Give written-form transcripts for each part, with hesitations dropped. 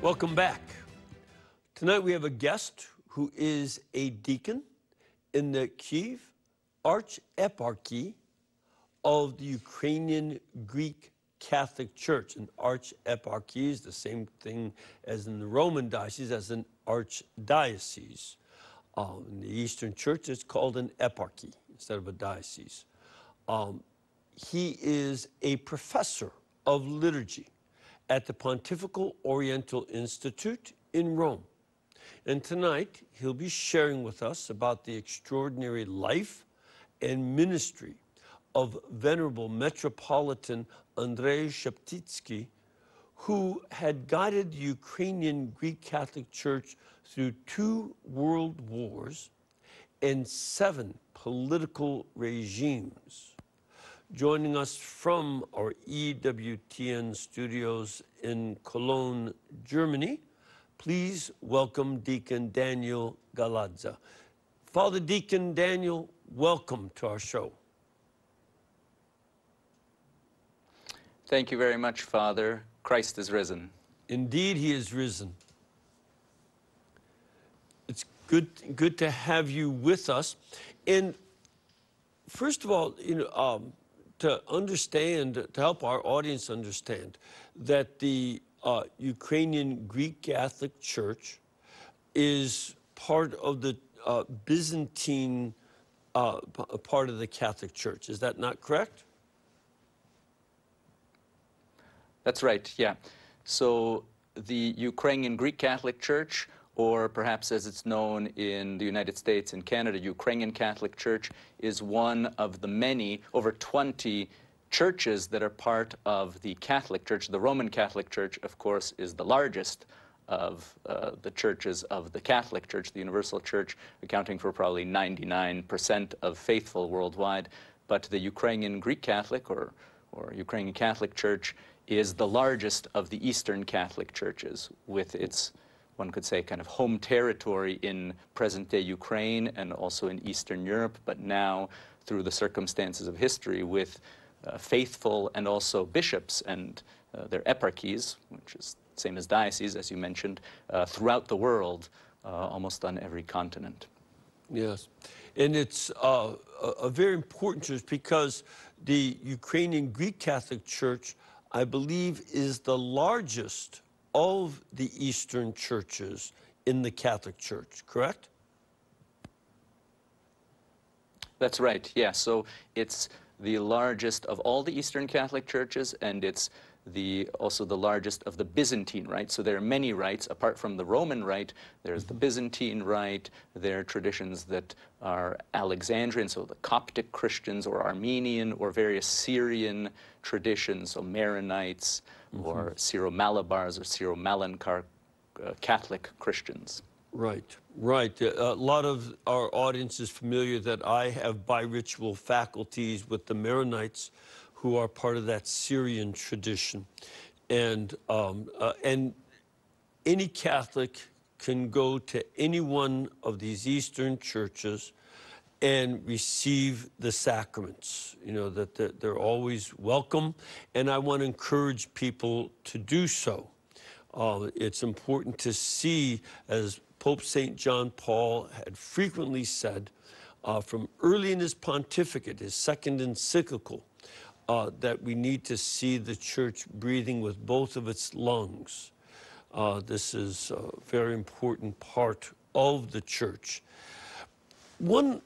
Welcome back. Tonight we have a guest who is a deacon in the Kyiv Archeparchy of the Ukrainian Greek Catholic Church. An archeparchy is the same thing as in the Roman diocese as an archdiocese. In the Eastern Church, it's called an eparchy instead of a diocese. He is a professor of liturgy at the Pontifical Oriental Institute in Rome. And tonight, he'll be sharing with us about the extraordinary life and ministry of Venerable Metropolitan Andrei Sheptytsky, who had guided the Ukrainian Greek Catholic Church through 2 world wars and 7 political regimes. Joining us from our EWTN studios in Cologne, Germany, please welcome Deacon Daniel Galada. Father Deacon Daniel, welcome to our show. Thank you very much, Father. Christ is risen. Indeed, he is risen. It's good to have you with us. And first of all, to understand, to help our audience understand that the Ukrainian Greek Catholic Church is part of the Byzantine part of the Catholic Church. Is that not correct? That's right, yeah. So the Ukrainian Greek Catholic Church, or perhaps as it's known in the United States and Canada, Ukrainian Catholic Church, is one of the many, over 20 churches that are part of the Catholic Church. The Roman Catholic Church, of course, is the largest of the churches of the Catholic Church, the Universal Church, accounting for probably 99% of faithful worldwide. But the Ukrainian Greek Catholic, or Ukrainian Catholic Church, is the largest of the Eastern Catholic churches, with its, one could say, kind of home territory in present-day Ukraine and also in Eastern Europe, but now, through the circumstances of history, with faithful and also bishops and their eparchies, which is the same as dioceses, as you mentioned, throughout the world, almost on every continent. Yes, and it's a very important church because the Ukrainian Greek Catholic Church, I believe, is the largest of the Eastern churches in the Catholic Church, correct? That's right, yeah. So it's the largest of all the Eastern Catholic churches, and it's also the largest of the Byzantine rite. So there are many rites. Apart from the Roman rite, there's the Byzantine rite. There are traditions that are Alexandrian, so the Coptic Christians, or Armenian, or various Syrian traditions, so Maronites, or Syro-Malabars, or Syro-Malankar Catholic Christians. Right, right. A lot of our audience is familiar that I have bi-ritual faculties with the Maronites, who are part of that Syrian tradition. And any Catholic can go to any one of these Eastern churches and receive the sacraments, that they're always welcome. And I want to encourage people to do so. It's important to see, as Pope St. John Paul had frequently said, from early in his pontificate, his second encyclical, that we need to see the church breathing with both of its lungs. This is a very important part of the church. One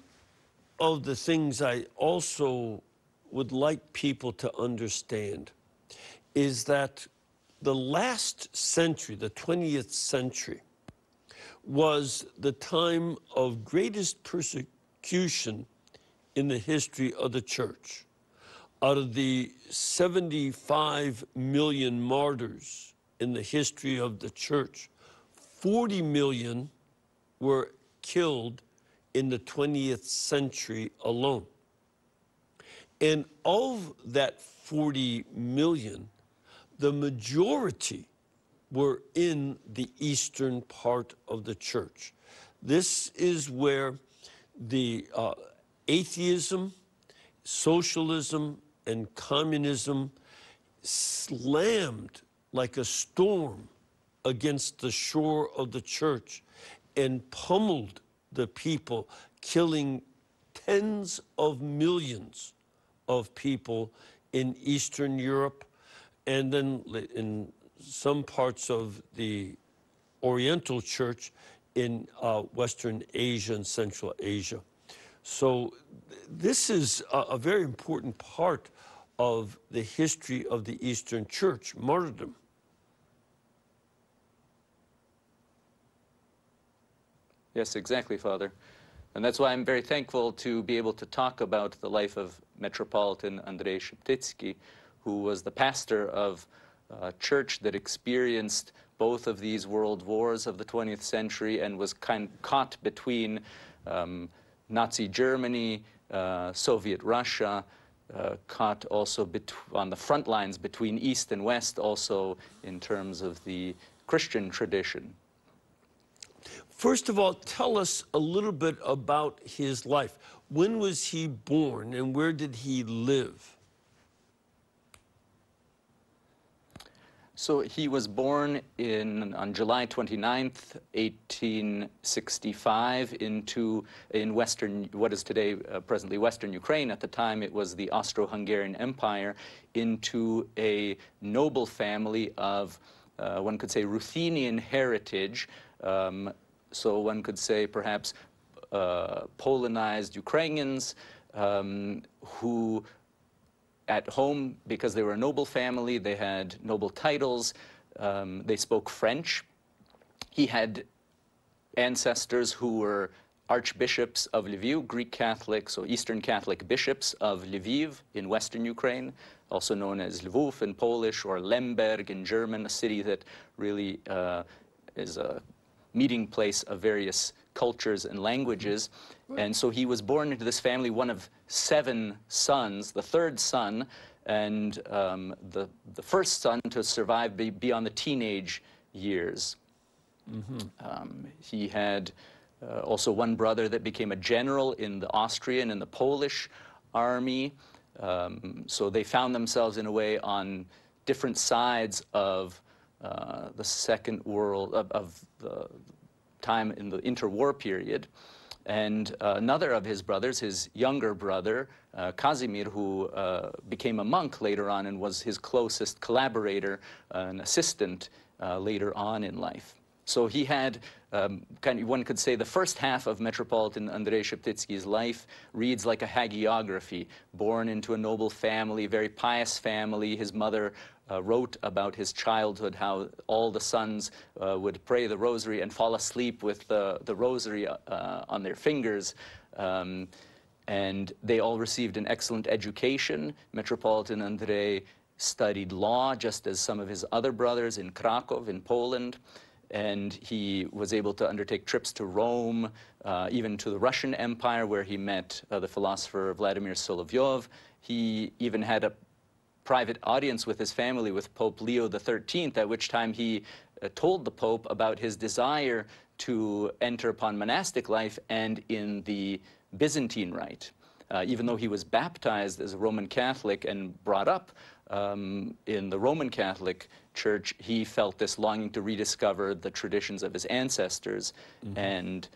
of the things I also would like people to understand is that the last century, the 20th century, was the time of greatest persecution in the history of the church. Out of the 75 million martyrs in the history of the church, 40 million were killed in the 20th century alone. And of that 40 million, the majority were in the eastern part of the church. This is where the atheism, socialism, and communism slammed like a storm against the shore of the church and pummeled the people, killing tens of millions of people in Eastern Europe, and then in some parts of the Oriental Church in Western Asia and Central Asia. So this is a very important part of the history of the Eastern Church, martyrdom. Yes, exactly, Father. And that's why I'm very thankful to be able to talk about the life of Metropolitan Andrzej Szeptycki, who was the pastor of a church that experienced both of these world wars of the 20th century and was caught between Nazi Germany, Soviet Russia, caught also on the front lines between East and West, also in terms of the Christian tradition. First of all, tell us a little bit about his life. When was he born and where did he live? So he was born on July 29th, 1865, in what is today presently Western Ukraine. At the time, it was the Austro-Hungarian Empire, into a noble family of, one could say, Ruthenian heritage. So one could say perhaps Polonized Ukrainians who at home, because they were a noble family, they had noble titles, they spoke French. He had ancestors who were archbishops of Lviv, Greek Catholic, so Eastern Catholic bishops of Lviv in Western Ukraine, also known as Lwów in Polish, or Lemberg in German, a city that really is a meeting place of various cultures and languages. And so he was born into this family, one of 7 sons, the 3rd son, and the first son to survive beyond the teenage years. He had also one brother that became a general in the Austrian and the Polish army. So they found themselves in a way on different sides of the Second World, of the time in the interwar period. And another of his brothers, his younger brother, Casimir, who became a monk later on and was his closest collaborator, an assistant later on in life. So he had, one could say, the first half of Metropolitan Andrzej Szeptycki's life reads like a hagiography. Born into a noble family, very pious family. His mother wrote about his childhood, how all the sons would pray the rosary and fall asleep with the rosary on their fingers. And they all received an excellent education. Metropolitan Andrzej studied law, just as some of his other brothers, in Krakow, in Poland. And he was able to undertake trips to Rome, even to the Russian Empire, where he met the philosopher Vladimir Solovyov. He even had a private audience with his family with Pope Leo XIII, at which time he told the Pope about his desire to enter upon monastic life and in the Byzantine rite. Even though he was baptized as a Roman Catholic and brought up in the Roman Catholic Church, he felt this longing to rediscover the traditions of his ancestors and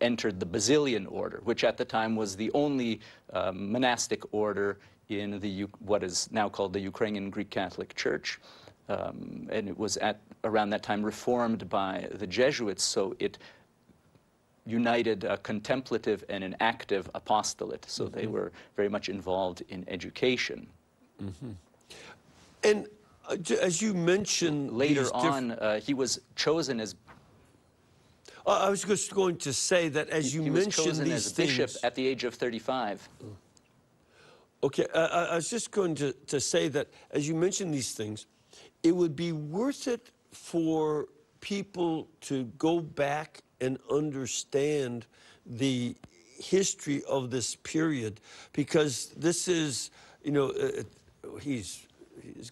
entered the Basilian order, which at the time was the only monastic order in what is now called the Ukrainian Greek Catholic Church. And it was around that time reformed by the Jesuits, so it united a contemplative and an active apostolate. So they were very much involved in education. And as you mentioned, later on, he was chosen as. I was just going to say that as you mentioned, he was chosen as bishop at the age of 35. Okay, I was just going to say that as you mentioned these things, it would be worth it for people to go back and understand the history of this period, because this is, you know, he's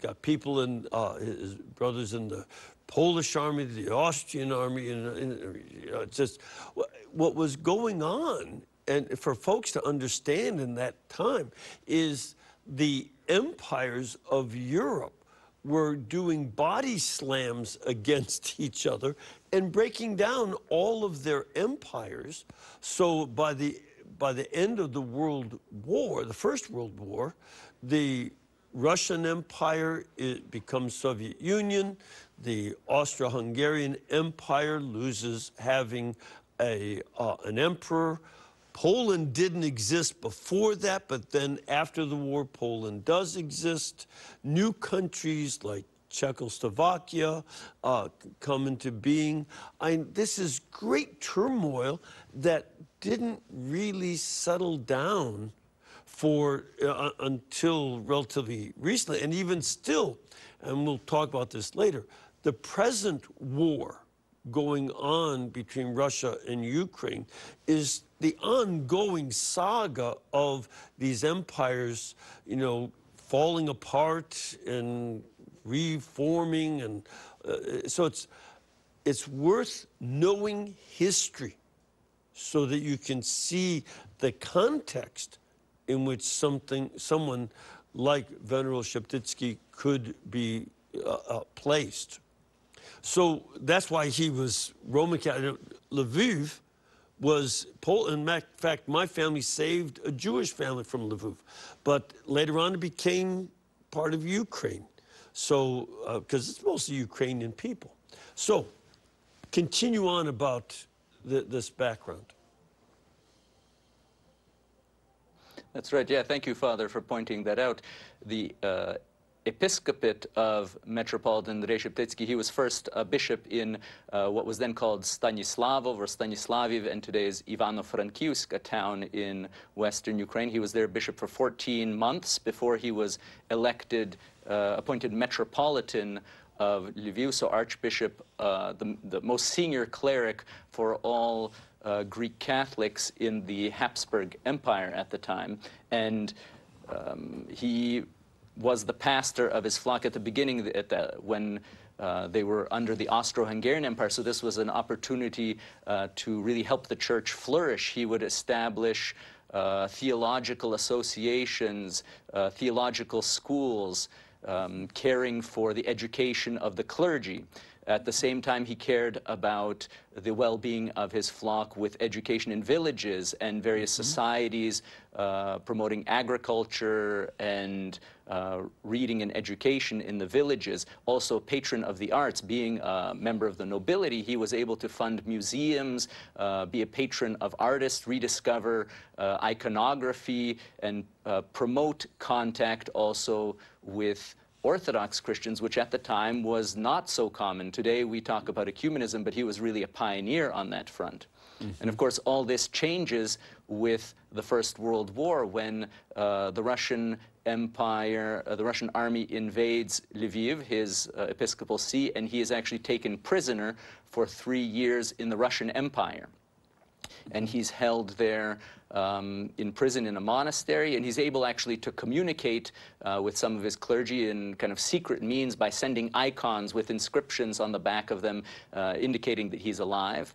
got people in his brothers in the Polish army, the Austrian army, and you know, it's just what was going on. And for folks to understand in that time is the empires of Europe were doing body slams against each other and breaking down all of their empires. So by the end of the World War, the First World War, the Russian Empire, it becomes Soviet Union. The Austro-Hungarian Empire loses having an emperor. Poland didn't exist before that, but then after the war, Poland does exist. New countries like Czechoslovakia come into being. This is great turmoil that didn't really settle down for until relatively recently, and even still, and we'll talk about this later, the present war going on between Russia and Ukraine is the ongoing saga of these empires, you know, falling apart and reforming, and so it's worth knowing history so that you can see the context in which someone like Venerable Sheptytsky could be placed. So that's why he was Roman Catholic. Lviv was Poland. In fact, my family saved a Jewish family from Lviv, but later on it became part of Ukraine. So, because it's mostly Ukrainian people. So, continue on about this background. That's right. Yeah, thank you, Father, for pointing that out. The episcopate of Metropolitan Andrei Sheptytsky, he was first a bishop in what was then called Stanislavov or Stanislaviv, and today's Ivano-Frankivsk, a town in western Ukraine. He was their bishop for 14 months before he was elected, appointed metropolitan of Lviv, so archbishop, the most senior cleric for all Greek Catholics in the Habsburg Empire at the time. And he was the pastor of his flock at the beginning, when they were under the Austro-Hungarian Empire. So this was an opportunity to really help the church flourish. He would establish theological associations, theological schools, caring for the education of the clergy. At the same time, he cared about the well-being of his flock with education in villages and various societies promoting agriculture and reading and education in the villages. Also patron of the arts, being a member of the nobility, he was able to fund museums, be a patron of artists, rediscover iconography, and promote contact also with Orthodox Christians, which at the time was not so common. Today we talk about ecumenism, but he was really a pioneer on that front. And of course, all this changes with the First World War, when the Russian Empire, the Russian army invades Lviv, his episcopal see, and he is actually taken prisoner for 3 years in the Russian Empire. And he's held there in prison in a monastery, and he's able actually to communicate with some of his clergy in kind of secret means by sending icons with inscriptions on the back of them indicating that he's alive.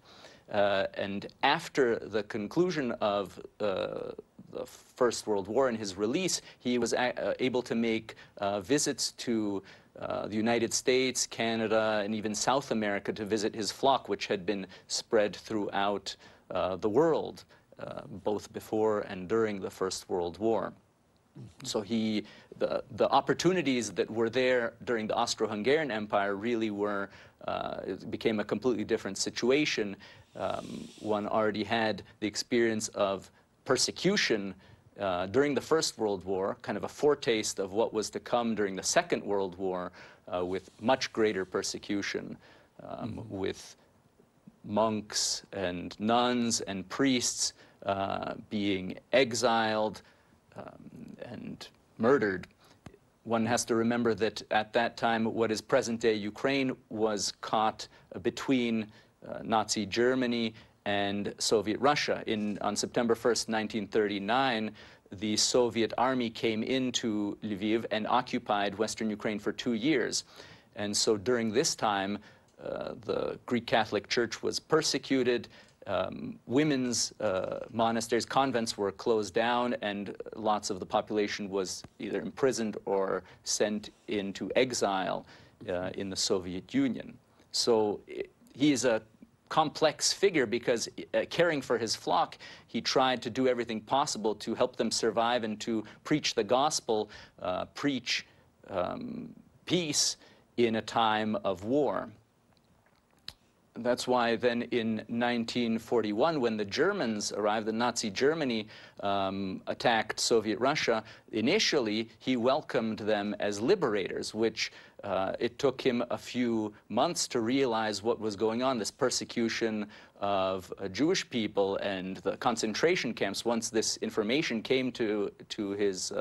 And after the conclusion of the First World War and his release, he was able to make visits to the United States, Canada, and even South America to visit his flock, which had been spread throughout the world, both before and during the First World War. So the opportunities that were there during the Austro-Hungarian Empire really were, it became a completely different situation. One already had the experience of persecution during the First World War, kind of a foretaste of what was to come during the Second World War, with much greater persecution, with monks and nuns and priests being exiled and murdered. One has to remember that at that time, what is present-day Ukraine was caught between Nazi Germany and Soviet Russia. On September 1st, 1939, the Soviet army came into Lviv and occupied Western Ukraine for 2 years. And so during this time, the Greek Catholic Church was persecuted, women's monasteries, convents were closed down, and lots of the population was either imprisoned or sent into exile in the Soviet Union. So he is a complex figure because caring for his flock, he tried to do everything possible to help them survive and to preach the gospel, preach peace in a time of war. That's why then in 1941, when the Germans arrived, the Nazi Germany attacked Soviet Russia, initially he welcomed them as liberators, which it took him a few months to realize what was going on, this persecution of Jewish people and the concentration camps. Once this information came to his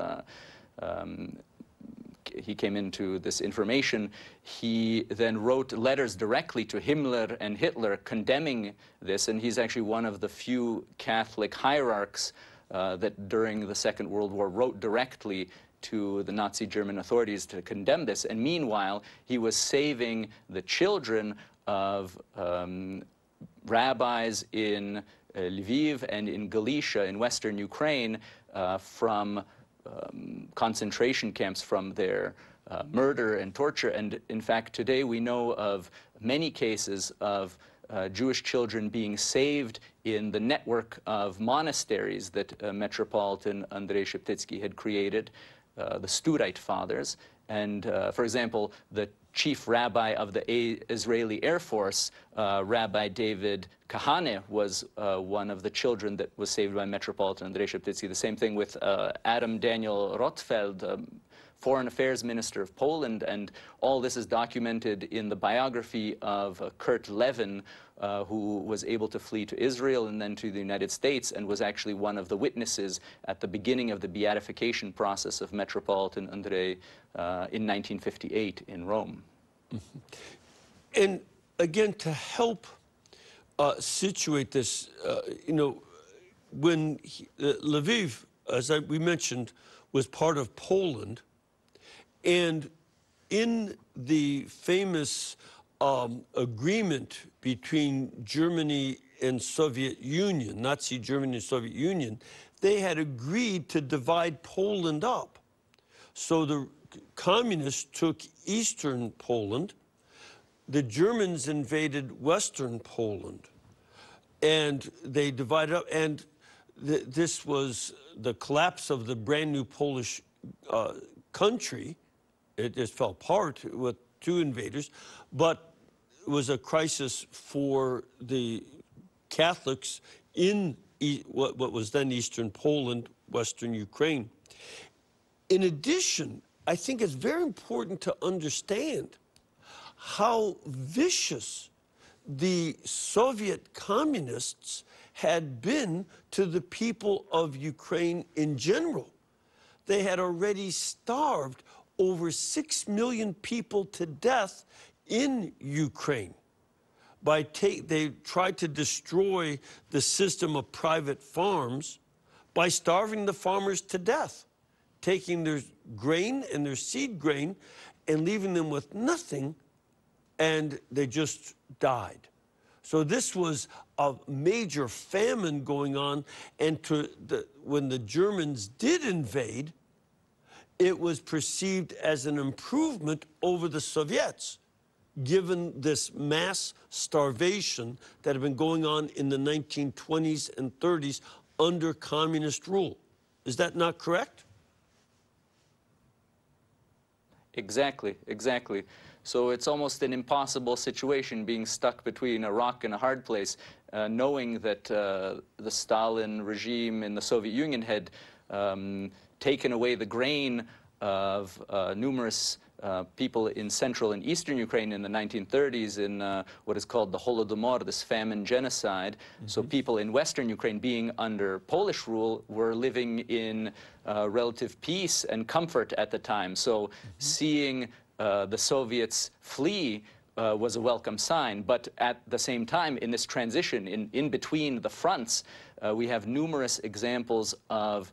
he came into this information, he then wrote letters directly to Himmler and Hitler condemning this, and he's actually one of the few Catholic hierarchs that during the Second World War wrote directly to the Nazi German authorities to condemn this. And meanwhile, he was saving the children of rabbis in Lviv and in Galicia in western Ukraine from concentration camps, from their murder and torture. And in fact, today we know of many cases of Jewish children being saved in the network of monasteries that Metropolitan Andrei Sheptytsky had created, the Studite Fathers. And for example, the chief rabbi of the Israeli Air Force, Rabbi David Kahane, was one of the children that was saved by Metropolitan Andrei Sheptytsky. The same thing with Adam Daniel Rotfeld, Foreign Affairs Minister of Poland, and all this is documented in the biography of Kurt Levin, who was able to flee to Israel and then to the United States, and was actually one of the witnesses at the beginning of the beatification process of Metropolitan Andrei in 1958 in Rome. Mm-hmm. And again, to help situate this, you know, when Lviv, as we mentioned, was part of Poland, and in the famous agreement between Germany and Soviet Union, Nazi Germany and Soviet Union, they had agreed to divide Poland up. So the communists took eastern Poland, the Germans invaded western Poland, and they divided up, and this was the collapse of the brand new Polish country. It just fell apart with two invaders, but it was a crisis for the Catholics in what was then eastern Poland, western Ukraine. In addition, I think it's very important to understand how vicious the Soviet communists had been to the people of Ukraine in general. They had already starved over 6 million people to death in Ukraine. They tried to destroy the system of private farms by starving the farmers to death, taking their grain and their seed grain and leaving them with nothing, and they just died. So this was a major famine going on, and when the Germans did invade, it was perceived as an improvement over the Soviets, given this mass starvation that had been going on in the 1920s and 30s under communist rule. Is that not correct? Exactly, exactly. So it's almost an impossible situation, being stuck between a rock and a hard place, knowing that the Stalin regime in the Soviet Union had taken away the grain of numerous people in central and eastern Ukraine in the 1930s in what is called the Holodomor, this famine genocide. Mm-hmm. So people in western Ukraine, being under Polish rule, were living in relative peace and comfort at the time. So seeing the Soviets flee was a welcome sign. But at the same time, in this transition, in between the fronts, we have numerous examples of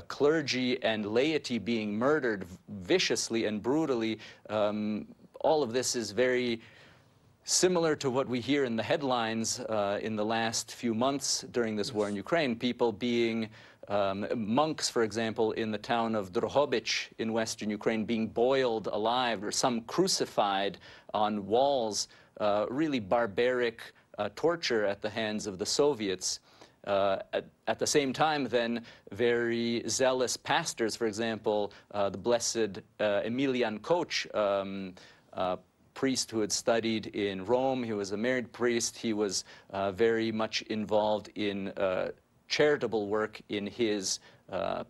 clergy and laity being murdered viciously and brutally. All of this is very similar to what we hear in the headlines in the last few months during this war in Ukraine, people being monks, for example, in the town of Drohobych in western Ukraine being boiled alive, or some crucified on walls, really barbaric torture at the hands of the Soviets. At the same time, then, very zealous pastors, for example, the Blessed Emilian Koch, priest who had studied in Rome. He was a married priest. He was very much involved in charitable work in his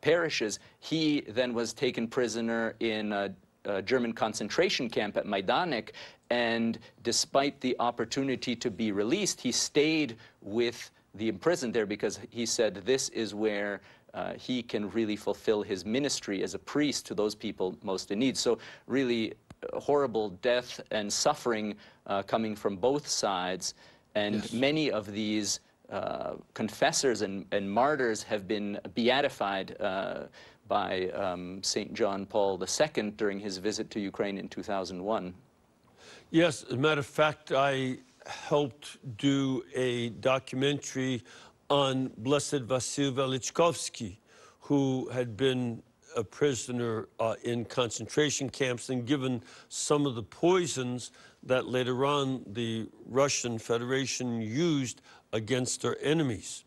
parishes. He then was taken prisoner in a German concentration camp at Majdanek, and despite the opportunity to be released, he stayed with the imprisoned there because he said this is where he can really fulfill his ministry as a priest to those people most in need. So really horrible death and suffering coming from both sides, and Yes. many of these confessors and martyrs have been beatified by St. John Paul II during his visit to Ukraine in 2001. Yes, as a matter of fact, I helped do a documentary on Blessed Vasil Velichkovsky, who had been a prisoner in concentration camps and given some of the poisons that later on the Russian Federation used against their enemies.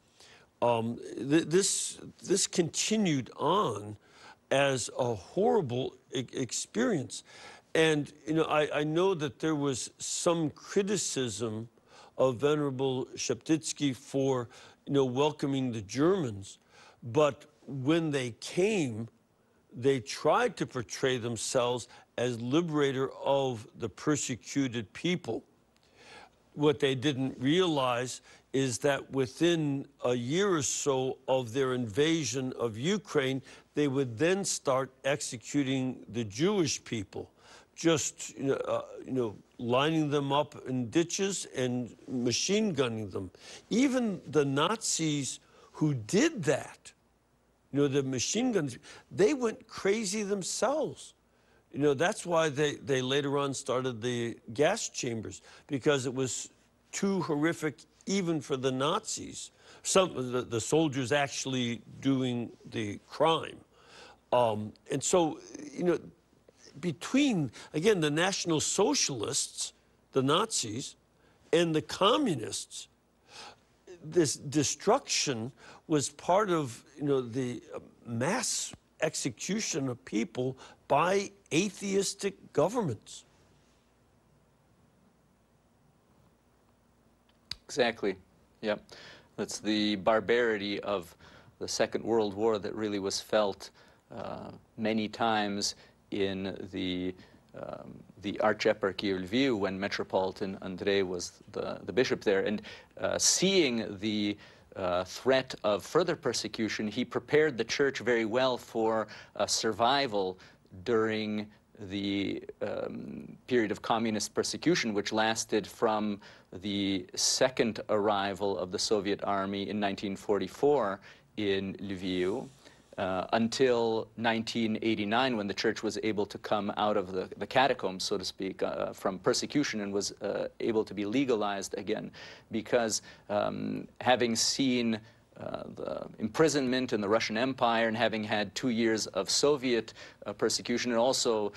This continued on as a horrible experience. And, you know, I know that there was some criticism of Venerable Sheptytsky for, you know, welcoming the Germans. But when they came, they tried to portray themselves as liberator of the persecuted people. What they didn't realize is that within a year or so of their invasion of Ukraine, they would then start executing the Jewish people, just lining them up in ditches and machine gunning them. Even the Nazis who did that, you know, the machine guns, they went crazy themselves. You know, that's why they later on started the gas chambers, because it was too horrific even for the Nazis. Some of the soldiers actually doing the crime. And so, you know, between, again, the National Socialists, the Nazis, and the communists, this destruction was part of, you know, the mass execution of people by atheistic governments. Exactly. Yeah. That's the barbarity of the Second World War that really was felt many times in the Archeparchy of Lviv when Metropolitan Andrei was the bishop there. And seeing the threat of further persecution, he prepared the church very well for survival during the period of communist persecution, which lasted from the second arrival of the Soviet army in 1944 in Lviv until 1989, when the church was able to come out of the catacombs, so to speak, from persecution, and was able to be legalized again. Because having seen the imprisonment in the Russian Empire, and having had 2 years of Soviet persecution, and also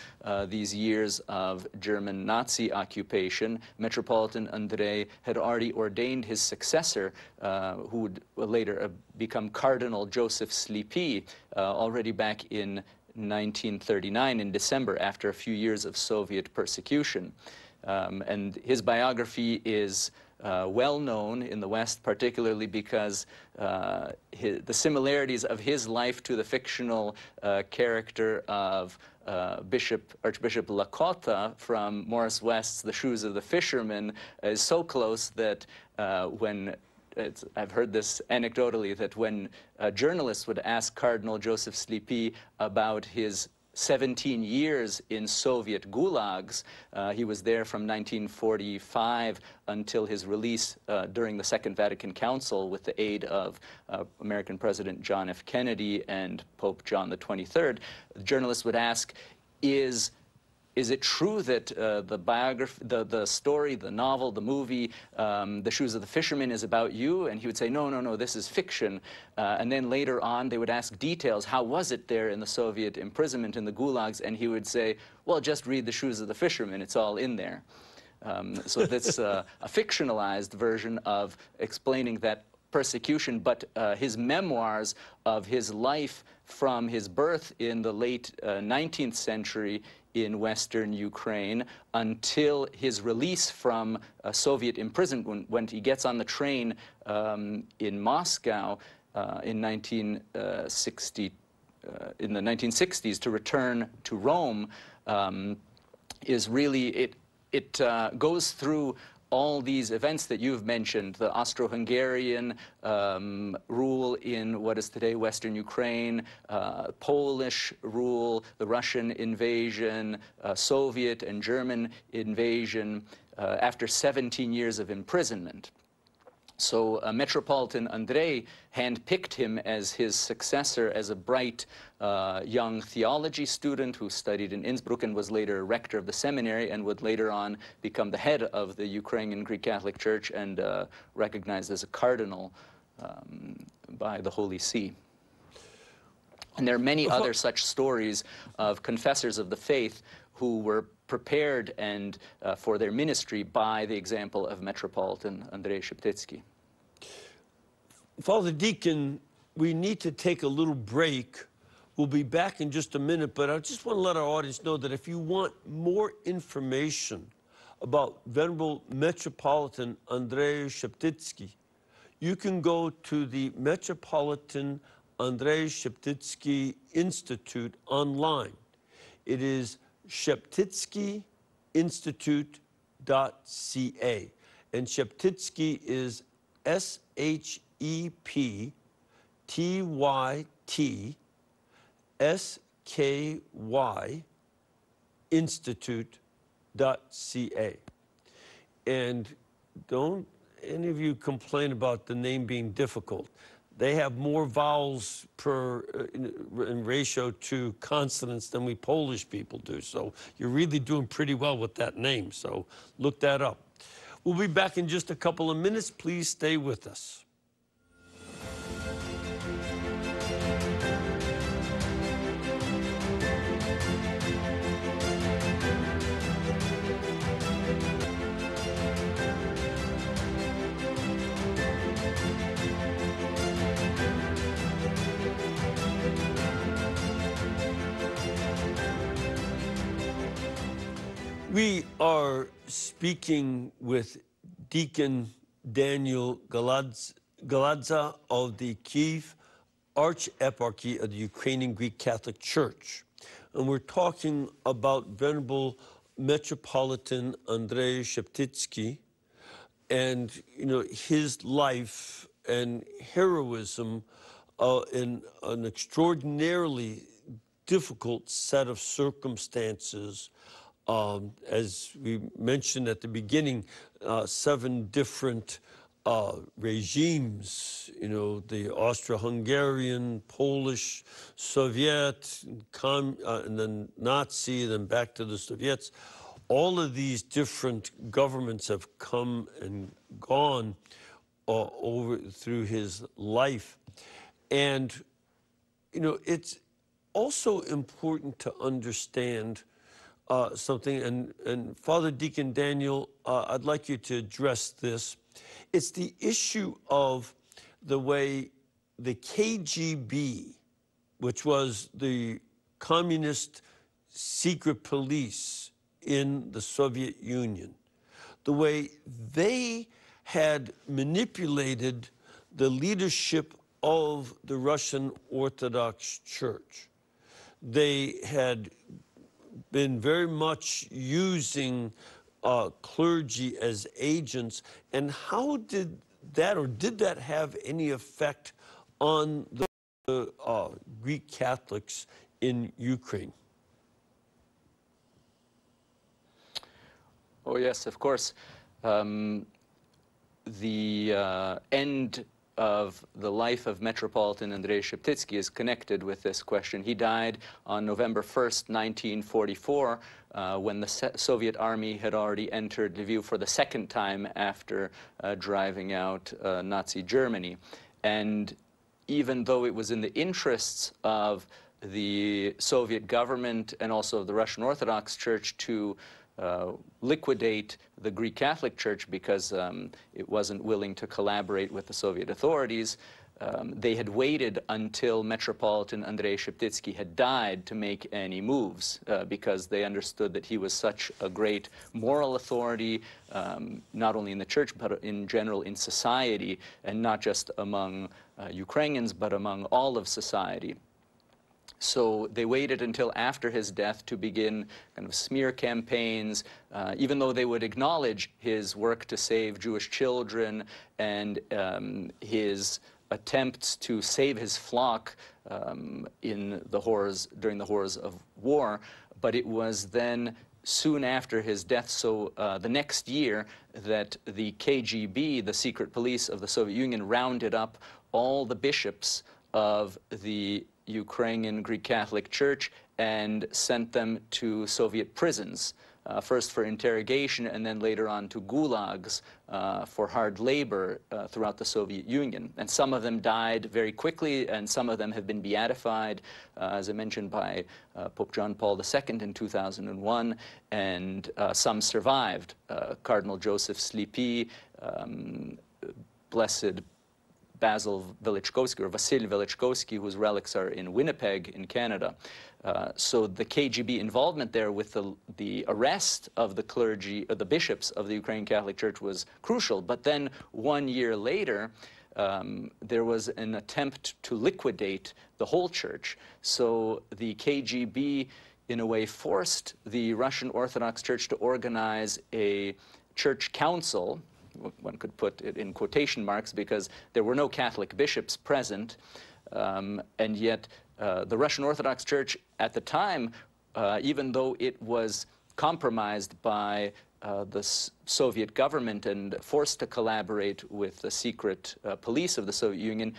these years of German Nazi occupation, Metropolitan Andrei had already ordained his successor, who would later become Cardinal Joseph Sleepy, already back in 1939 in December, after a few years of Soviet persecution. And his biography is well known in the West, particularly because the similarities of his life to the fictional character of Archbishop Lakota from Morris West's The Shoes of the Fisherman is so close that I've heard this anecdotally, that when journalists would ask Cardinal Joseph Sleepy about his 17 years in Soviet gulags. He was there from 1945 until his release during the Second Vatican Council with the aid of American President John F. Kennedy and Pope John XXIII. Journalists would ask, is is it true that the biography, the story, the novel, the movie, The Shoes of the Fisherman is about you? And he would say, no, no, no, this is fiction. And then later on, they would ask details. How was it there in the Soviet imprisonment in the gulags? And he would say, well, just read The Shoes of the Fisherman. It's all in there. So that's a fictionalized version of explaining that persecution, but his memoirs of his life from his birth in the late 19th century in Western Ukraine until his release from Soviet imprisonment when he gets on the train in Moscow in 1960, in the 1960s to return to Rome, is really, it goes through all these events that you've mentioned, the Austro-Hungarian rule in what is today Western Ukraine, Polish rule, the Russian invasion, Soviet and German invasion after 17 years of imprisonment. So Metropolitan Andrei handpicked him as his successor as a bright young theology student who studied in Innsbruck and was later rector of the seminary and would later on become the head of the Ukrainian Greek Catholic Church and recognized as a cardinal by the Holy See. And there are many other such stories of confessors of the faith who were prepared and for their ministry by the example of Metropolitan Andrei Sheptytsky. Father Deacon, we need to take a little break. We'll be back in just a minute, but I just want to let our audience know that if you want more information about Venerable Metropolitan Andrei Sheptytsky, you can go to the Metropolitan Andrei Sheptytsky Institute online. It is sheptytskyinstitute.ca. And Sheptytsky is SHEPTYTSKY Institute.ca. And don't any of you complain about the name being difficult. They have more vowels per in ratio to consonants than we Polish people do. So you're really doing pretty well with that name. So look that up. We'll be back in just a couple of minutes. Please stay with us. We are speaking with Deacon Daniel Galada of the Kiev Archieparchy of the Ukrainian Greek Catholic Church. And we're talking about Venerable Metropolitan Andrei Sheptytsky and, you know, his life and heroism in an extraordinarily difficult set of circumstances. As we mentioned at the beginning, 7 different regimes, you know, the Austro-Hungarian, Polish, Soviet, and then Nazi, then back to the Soviets. All of these different governments have come and gone over through his life. And, you know, it's also important to understand something, and Father Deacon Daniel, I'd like you to address this. It's the issue of the way the KGB, which was the communist secret police in the Soviet Union, the way they had manipulated the leadership of the Russian Orthodox Church. They had been very much using clergy as agents. And how did that, or did that have any effect on the Greek Catholics in Ukraine? Oh, yes, of course. The end of the life of Metropolitan Andrei Sheptytsky is connected with this question. He died on November 1st, 1944, when the Soviet army had already entered Lviv for the second time after driving out Nazi Germany. And even though it was in the interests of the Soviet government and also the Russian Orthodox Church to liquidate the Greek Catholic Church because it wasn't willing to collaborate with the Soviet authorities, they had waited until Metropolitan Andrei Sheptytsky had died to make any moves because they understood that he was such a great moral authority, not only in the church, but in general in society, and not just among Ukrainians, but among all of society. So they waited until after his death to begin kind of smear campaigns, even though they would acknowledge his work to save Jewish children and his attempts to save his flock in the horrors, during the horrors of war. But it was then soon after his death, so the next year, that the KGB, the secret police of the Soviet Union, rounded up all the bishops of the Ukrainian Greek Catholic Church and sent them to Soviet prisons, first for interrogation and then later on to gulags for hard labor throughout the Soviet Union. And some of them died very quickly, and some of them have been beatified, as I mentioned, by Pope John Paul II in 2001, and some survived. Cardinal Joseph Sleepy, Blessed Basil Velichkovsky, or Vasil Velichkovsky, whose relics are in Winnipeg in Canada. So the KGB involvement there with the arrest of the clergy, the bishops of the Ukrainian Catholic Church was crucial. But then 1 year later, there was an attempt to liquidate the whole church. So the KGB, in a way, forced the Russian Orthodox Church to organize a church council. One could put it in quotation marks because there were no Catholic bishops present, and yet the Russian Orthodox Church at the time, even though it was compromised by the Soviet government and forced to collaborate with the secret police of the Soviet Union,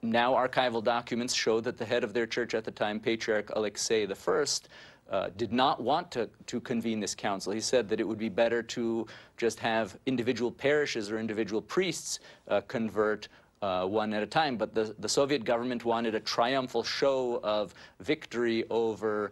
now archival documents show that the head of their church at the time, Patriarch Alexei I, did not want to convene this council. He said that it would be better to just have individual parishes or individual priests convert one at a time. But the Soviet government wanted a triumphal show of victory over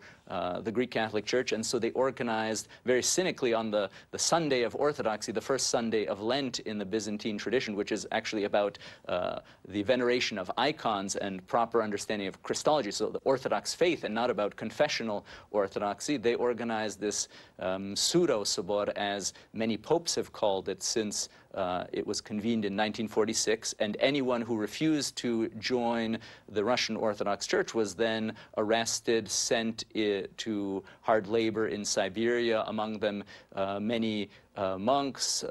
the Greek Catholic Church, and so they organized very cynically on the Sunday of Orthodoxy, the first Sunday of Lent in the Byzantine tradition, which is actually about the veneration of icons and proper understanding of Christology, so the Orthodox faith, and not about confessional orthodoxy. They organized this pseudo-sobor, as many popes have called it, since it was convened in 1946, and anyone who refused to join the Russian Orthodox Church was then arrested, sent to hard labor in Siberia, among them many monks,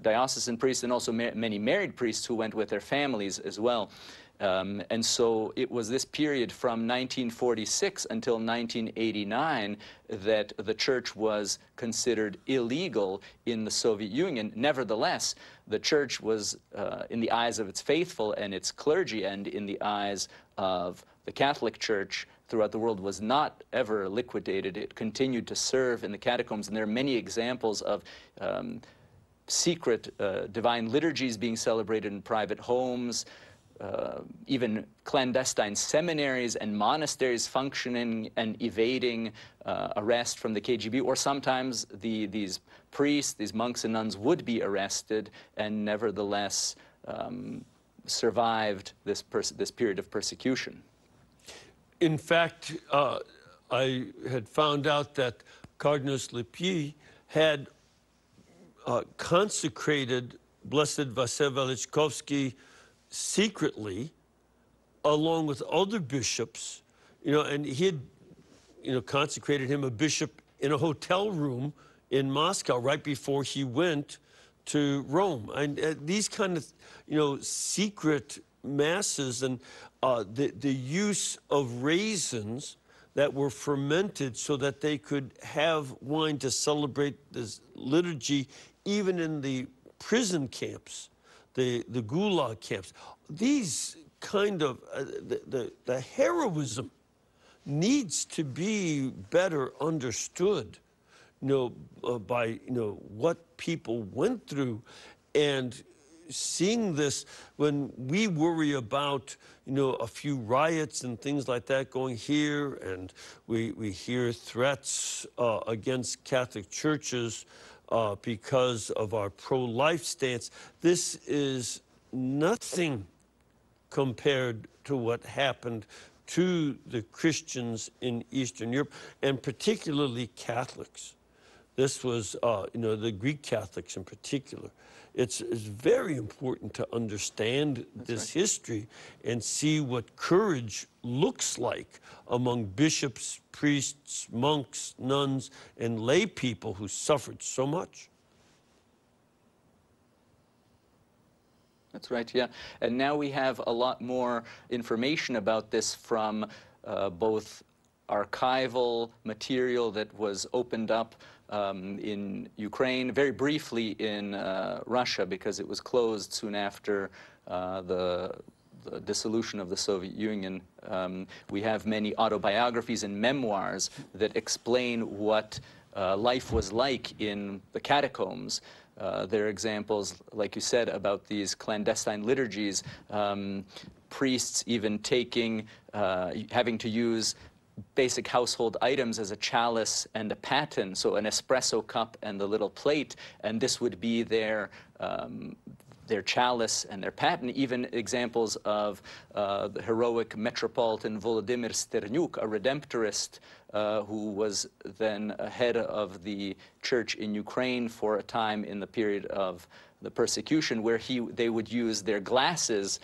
diocesan priests, and also many married priests who went with their families as well. And so it was this period from 1946 until 1989 that the church was considered illegal in the Soviet Union. Nevertheless, the church was, in the eyes of its faithful and its clergy, and in the eyes of the Catholic Church throughout the world, was not ever liquidated. It continued to serve in the catacombs, and there are many examples of secret divine liturgies being celebrated in private homes, even clandestine seminaries and monasteries functioning and evading arrest from the KGB, or sometimes these priests, these monks and nuns would be arrested and nevertheless survived this period of persecution. In fact, I had found out that Cardinal Sleepy had consecrated Blessed Vasil Velichkovsky secretly, along with other bishops, and he had, consecrated him a bishop in a hotel room in Moscow right before he went to Rome. And these kind of, secret masses and the use of raisins that were fermented so that they could have wine to celebrate this liturgy, even in the prison camps, the gulag camps. These kind of, the heroism needs to be better understood, by, what people went through. And seeing this, when we worry about, a few riots and things like that going here, and we hear threats against Catholic churches because of our pro-life stance, this is nothing compared to what happened to the Christians in Eastern Europe, and particularly Catholics. This was, the Greek Catholics in particular. It's very important to understand this history and see what courage looks like among bishops, priests, monks, nuns, and lay people who suffered so much. That's right, yeah. And now we have a lot more information about this from both archival material that was opened up in Ukraine, very briefly in Russia, because it was closed soon after the dissolution of the Soviet Union. We have many autobiographies and memoirs that explain what life was like in the catacombs. There are examples, like you said, about these clandestine liturgies, priests even having to use basic household items as a chalice and a paten, so an espresso cup and a little plate, and this would be their chalice and their paten. Even examples of the heroic Metropolitan Volodymyr Sternyuk, a Redemptorist who was then head of the church in Ukraine for a time in the period of the persecution, where they would use their glasses.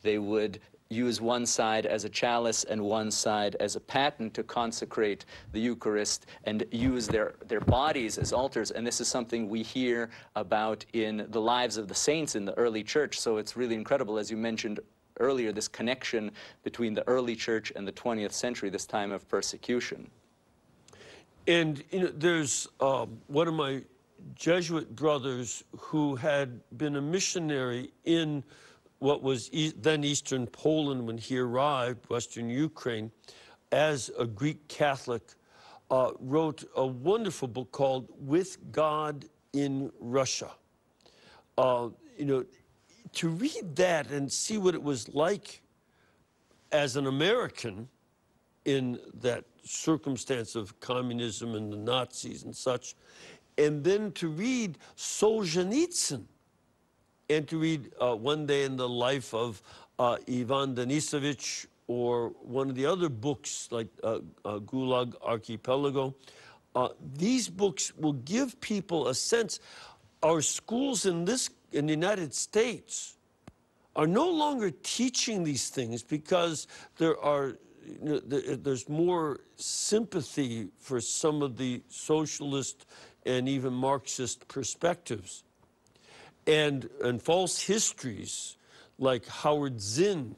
They would use one side as a chalice and one side as a paten to consecrate the Eucharist, and use their bodies as altars. And this is something we hear about in the lives of the saints in the early church. So it's really incredible, as you mentioned earlier, this connection between the early church and the 20th century, this time of persecution. And there's one of my Jesuit brothers who had been a missionary in what was then Eastern Poland when he arrived, Western Ukraine, as a Greek Catholic, wrote a wonderful book called With God in Russia. To read that and see what it was like as an American in that circumstance of communism and the Nazis and such, and then to read Solzhenitsyn, and to read One Day in the Life of Ivan Denisovich, or one of the other books like Gulag Archipelago. These books will give people a sense. Our schools in the United States are no longer teaching these things because there's more sympathy for some of the socialist and even Marxist perspectives. And false histories like Howard Zinn,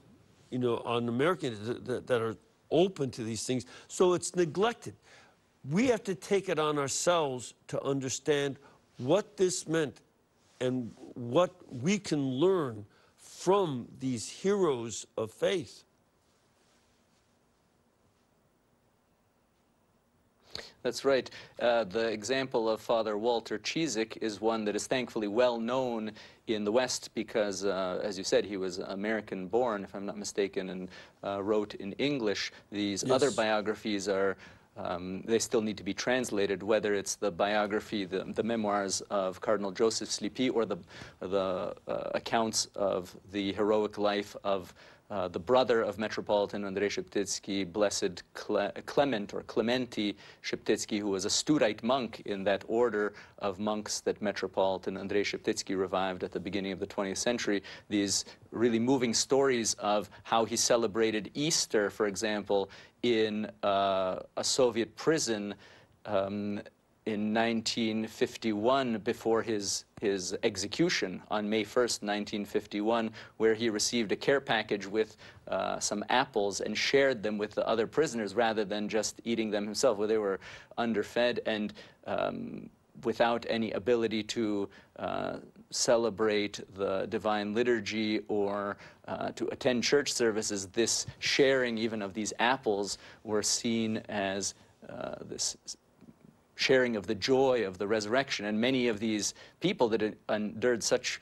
on American, that are open to these things. So it's neglected. We have to take it on ourselves to understand what this meant and what we can learn from these heroes of faith. That's right. The example of Father Walter Cizik is one that is thankfully well known in the West because, as you said, he was American-born, if I'm not mistaken, and wrote in English. These other biographies are, they still need to be translated, whether it's the biography, the memoirs of Cardinal Joseph Slipy, or the accounts of the heroic life of the brother of Metropolitan Andrei Sheptytsky, Blessed Clement or Clementi Sheptytsky, who was a Studite monk in that order of monks that Metropolitan Andrei Sheptytsky revived at the beginning of the 20th century. These really moving stories of how he celebrated Easter, for example, in a Soviet prison in 1951, before his execution on May 1st, 1951, where he received a care package with some apples and shared them with the other prisoners rather than just eating them himself, where they were underfed and without any ability to celebrate the Divine Liturgy or to attend church services, this sharing even of these apples were seen as this sharing of the joy of the resurrection. And many of these people that had endured such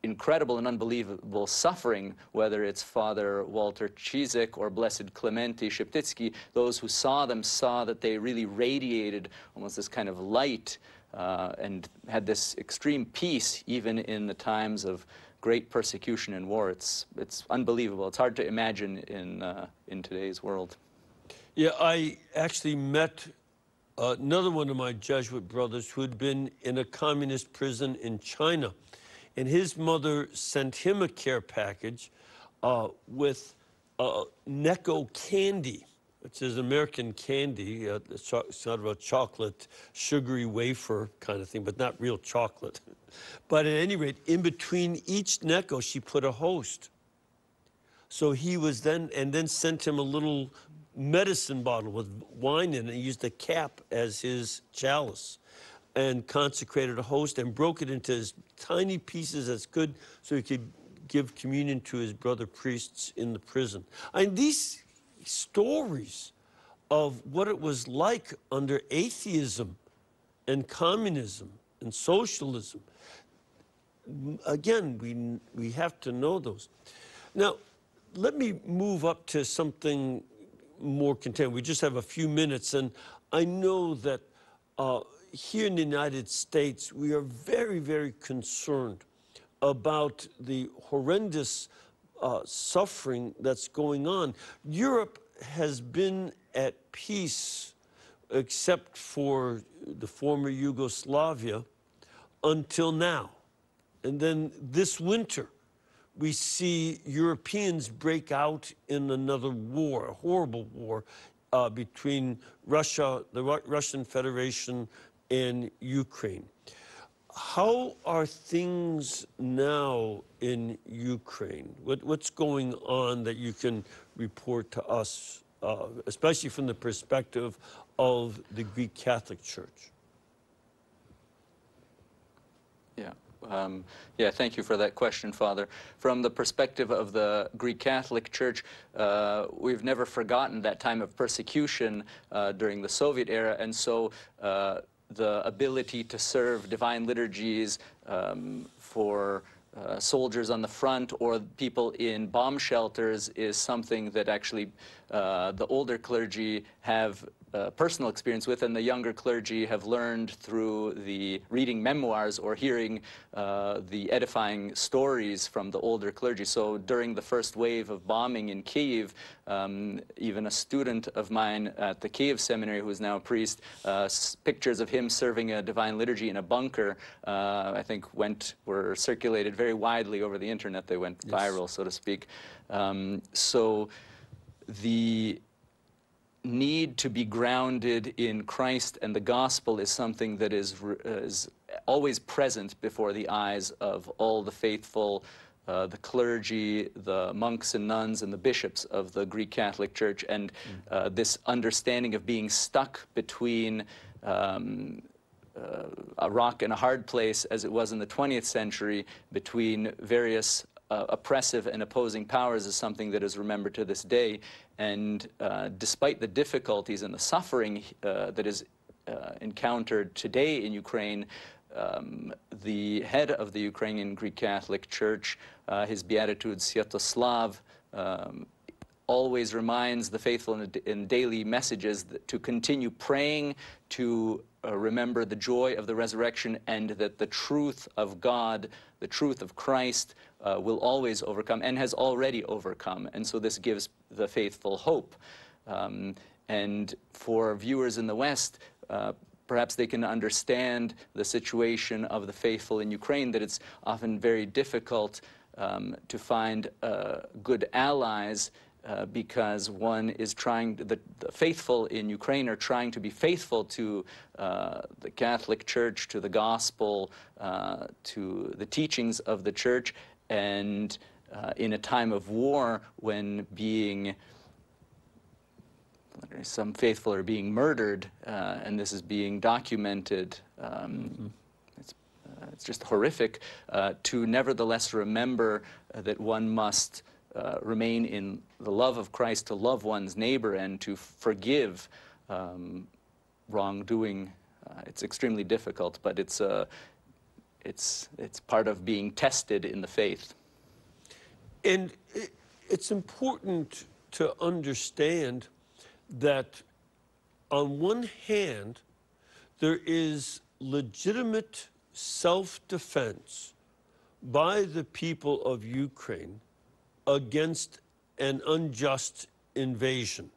incredible and unbelievable suffering, whether it's Father Walter Ciszek or Blessed Clemente Szeptycki, those who saw them saw that they really radiated almost this kind of light and had this extreme peace even in the times of great persecution and war. It's unbelievable. It's hard to imagine in today's world. Yeah, I actually met another one of my Jesuit brothers who had been in a communist prison in China. And his mother sent him a care package with Necco candy, which is American candy. It's sort of a chocolate, sugary wafer kind of thing, but not real chocolate. But at any rate, in between each Necco, she put a host. So he was then sent him a little medicine bottle with wine in it. He used the cap as his chalice and consecrated a host and broke it into as tiny pieces as good so he could give communion to his brother priests in the prison. And these stories of what it was like under atheism and communism and socialism, again, we have to know those. Now, let me move up to something more contemporary. We just have a few minutes, and I know that here in the United States, we are very, very concerned about the horrendous suffering that's going on. Europe has been at peace, except for the former Yugoslavia, until now. And then this winter, we see Europeans break out in another war, a horrible war, between Russia, the Russian Federation, and Ukraine. How are things now in Ukraine? What's going on that you can report to us, especially from the perspective of the Greek Catholic Church? Yeah, thank you for that question, Father. From the perspective of the Greek Catholic Church, we've never forgotten that time of persecution during the Soviet era, and so the ability to serve divine liturgies for soldiers on the front or people in bomb shelters is something that actually the older clergy have personal experience with, and the younger clergy have learned through the reading memoirs or hearing the edifying stories from the older clergy. So during the first wave of bombing in Kyiv, even a student of mine at the Kyiv seminary, who is now a priest, pictures of him serving a divine liturgy in a bunker, I think were circulated very widely over the internet. They went viral, so to speak. So the need to be grounded in Christ and the gospel is something that is always present before the eyes of all the faithful, the clergy, the monks and nuns, and the bishops of the Greek Catholic Church. And this understanding of being stuck between a rock and a hard place, as it was in the 20th century, between various oppressive and opposing powers, is something that is remembered to this day. And despite the difficulties and the suffering that is encountered today in Ukraine, the head of the Ukrainian Greek Catholic Church, His Beatitude Sviatoslav, always reminds the faithful in daily messages to continue praying, to remember the joy of the resurrection, and that the truth of God, the truth of Christ, will always overcome and has already overcome. And so this gives the faithful hope. And for viewers in the West, perhaps they can understand the situation of the faithful in Ukraine, that it's often very difficult to find good allies because one is trying, the faithful in Ukraine are trying to be faithful to the Catholic Church, to the gospel, to the teachings of the Church, and in a time of war when some faithful are being murdered, and this is being documented. it's just horrific, to nevertheless remember that one must remain in the love of Christ, to love one's neighbor and to forgive wrongdoing. It's extremely difficult, but it's part of being tested in the faith. And it's important to understand that on one hand, there is legitimate self-defense by the people of Ukraine against an unjust invasion.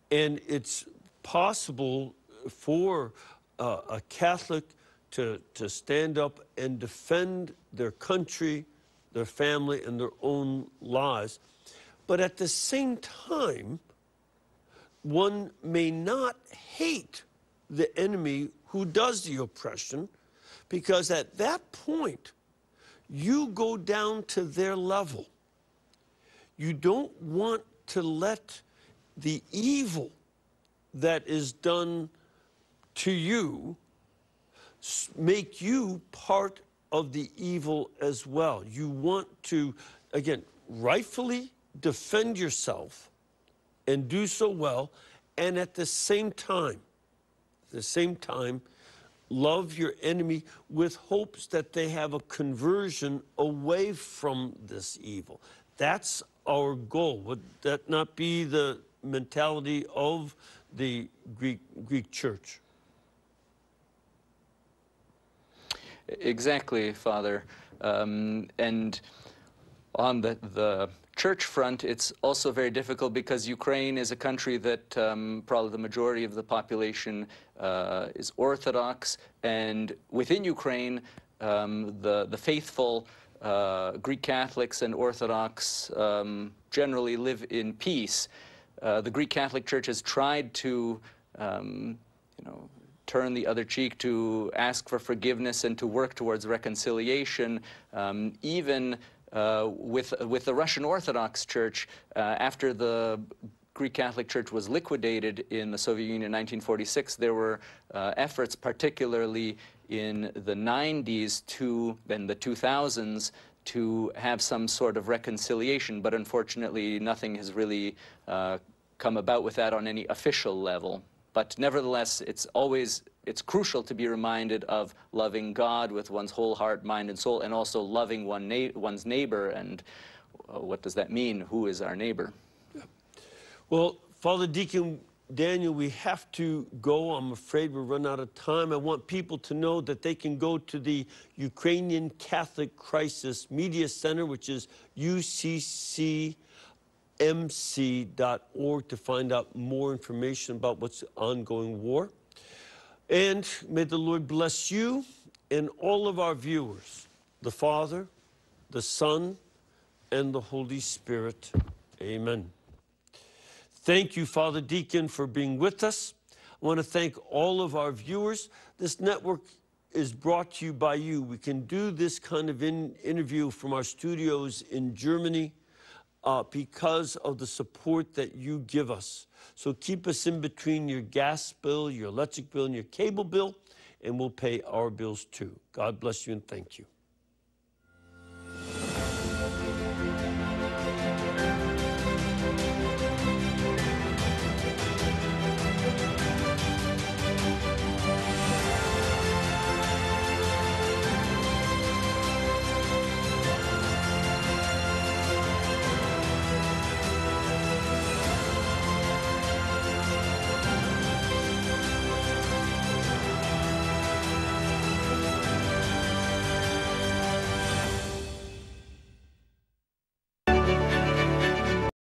And it's possible for a Catholic to stand up and defend their country, their family, and their own lives. But at the same time, one may not hate the enemy who does the oppression, because at that point, you go down to their level. You don't want to let the evil that is done to you make you part of the evil as well. You want to, again, rightfully defend yourself and do so well, and at the same time, love your enemy with hopes that they have a conversion away from this evil. That's our goal. Would that not be the mentality of the Greek Church? Exactly, Father. And on the church front, it's also very difficult because Ukraine is a country that probably the majority of the population is Orthodox, and within Ukraine, the faithful Greek Catholics and Orthodox generally live in peace. The Greek Catholic Church has tried to, turn the other cheek, to ask for forgiveness and to work towards reconciliation, even with the Russian Orthodox Church. After the Greek Catholic Church was liquidated in the Soviet Union in 1946, there were efforts, particularly in the 90s and the 2000s, to have some sort of reconciliation, but unfortunately nothing has really come about with that on any official level. But nevertheless, it's crucial to be reminded of loving God with one's whole heart, mind, and soul, and also loving one's neighbor. And what does that mean? Who is our neighbor? Well, Father Deacon Daniel, we have to go. I'm afraid we'll run out of time. I want people to know that they can go to the Ukrainian Catholic Crisis Media Center, which is uccmc.org, to find out more information about what's ongoing war. And may the Lord bless you and all of our viewers, the Father, the Son, and the Holy Spirit. Amen. Thank you, Father Deacon, for being with us. I want to thank all of our viewers. This network is brought to you by you. We can do this kind of interview from our studios in Germany because of the support that you give us. So keep us in between your gas bill, your electric bill, and your cable bill, and we'll pay our bills too. God bless you and thank you.